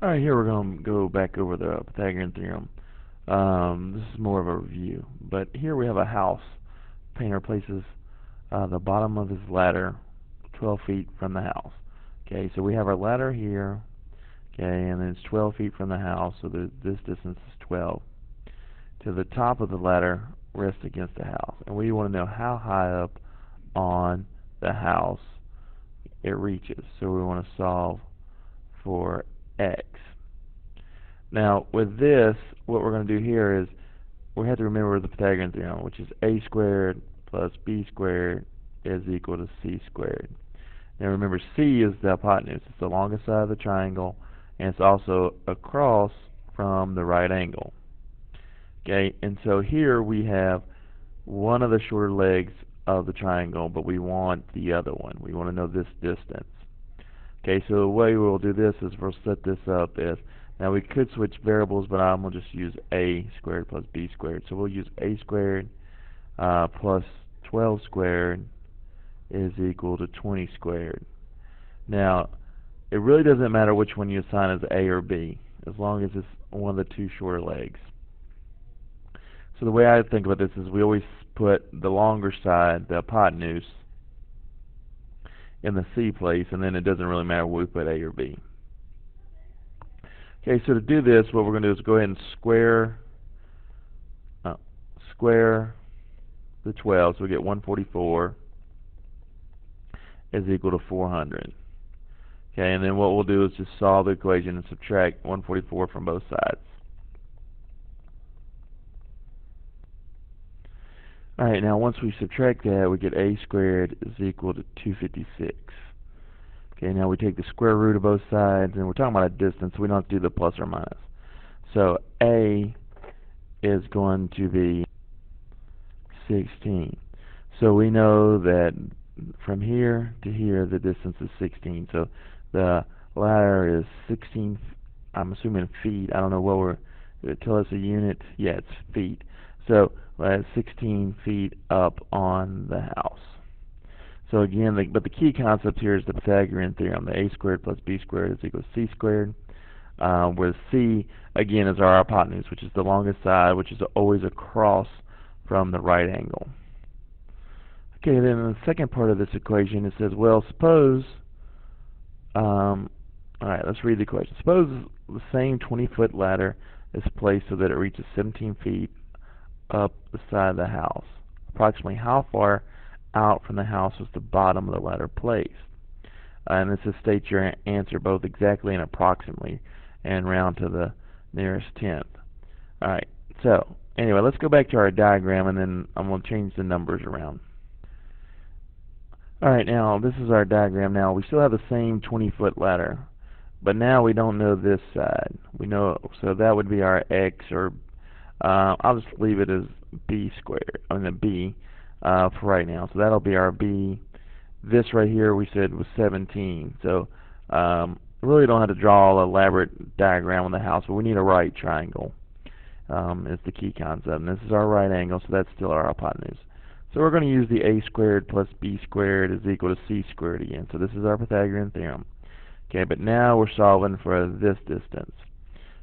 Alright, here we're going to go back over the Pythagorean theorem. This is more of a review, but here we have a house. Painter places the bottom of his ladder 12 feet from the house. Okay, so we have our ladder here, okay, and then it's 12 feet from the house, so this distance is 12. To the top of the ladder rests against the house, and we want to know how high up on the house it reaches. So we want to solve for x. Now, with this, what we're going to do here is we have to remember the Pythagorean theorem, which is a squared plus b squared is equal to c squared. Now remember, c is the hypotenuse. It's the longest side of the triangle, and it's also across from the right angle. Okay, and so here we have one of the shorter legs of the triangle, but we want the other one. We want to know this distance. Okay, so the way we'll do this is we'll set this up as, now we could switch variables, but I'm going to just use a squared plus b squared. So we'll use a squared plus 12 squared is equal to 20 squared. Now, it really doesn't matter which one you assign as a or b, as long as it's one of the two shorter legs. So the way I think about this is we always put the longer side, the hypotenuse, in the c place, and then it doesn't really matter what we put a or b. Okay, so to do this, what we're going to do is go ahead and square the 12, so we get 144 is equal to 400. Okay, and then what we'll do is just solve the equation and subtract 144 from both sides. Alright, now once we subtract that, we get a squared is equal to 256. Okay, now we take the square root of both sides, and we're talking about a distance, so we don't have to do the plus or minus. So a is going to be 16. So we know that from here to here the distance is 16. So the ladder is 16, I'm assuming feet. I don't know what we're, tell us a unit. Yeah, it's feet. So that's 16 feet up on the house. So again, but the key concept here is the Pythagorean theorem. The a squared plus b squared is equal to c squared, where c, again, is our hypotenuse, which is the longest side, which is always across from the right angle. Okay, then in the second part of this equation, it says, well, suppose, alright, let's read the equation. Suppose the same 20-foot ladder is placed so that it reaches 17 feet up the side of the house. Approximately how far out from the house was the bottom of the ladder placed? And this is state your answer both exactly and approximately, and round to the nearest tenth. Alright, so anyway, let's go back to our diagram, and then I'm going to change the numbers around. Alright, now this is our diagram. Now we still have the same 20-foot ladder, but now we don't know this side. We know, so that would be our x, or I'll just leave it as b squared, I mean a b for right now. So that'll be our b. This right here we said was 17. So really don't have to draw an elaborate diagram on the house, but we need a right triangle. Is the key concept. And this is our right angle, so that's still our hypotenuse. So we're going to use the a squared plus b squared is equal to c squared again. So this is our Pythagorean theorem. Okay, but now we're solving for this distance.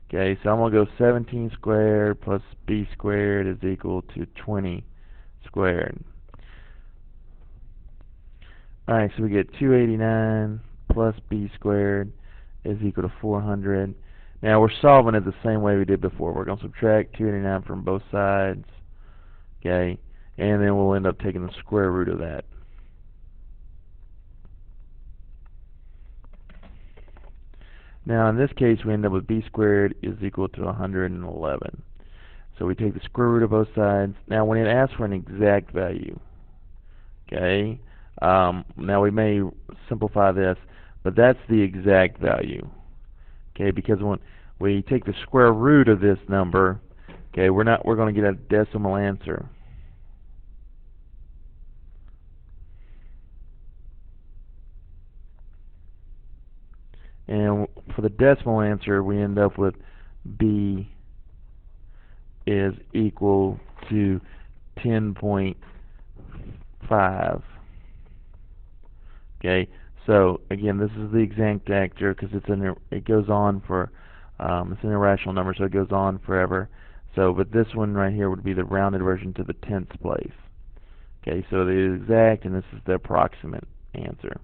Okay, so I'm going to go 17 squared plus b squared is equal to 20 squared. Alright, so we get 289 plus b squared is equal to 400. Now we're solving it the same way we did before. We're going to subtract 289 from both sides. Okay, and then we'll end up taking the square root of that. Now in this case we end up with b squared is equal to 111. So we take the square root of both sides. Now when it asks for an exact value, okay, now we may simplify this, but that's the exact value. Okay, because when we take the square root of this number, okay, we're going to get a decimal answer. And for the decimal answer, we end up with b is equal to 10.5. Okay, So again, this is the exact answer because it goes on for it's an irrational number, so it goes on forever. So, but this one right here would be the rounded version to the tenths place. Okay, so the exact, and this is the approximate answer.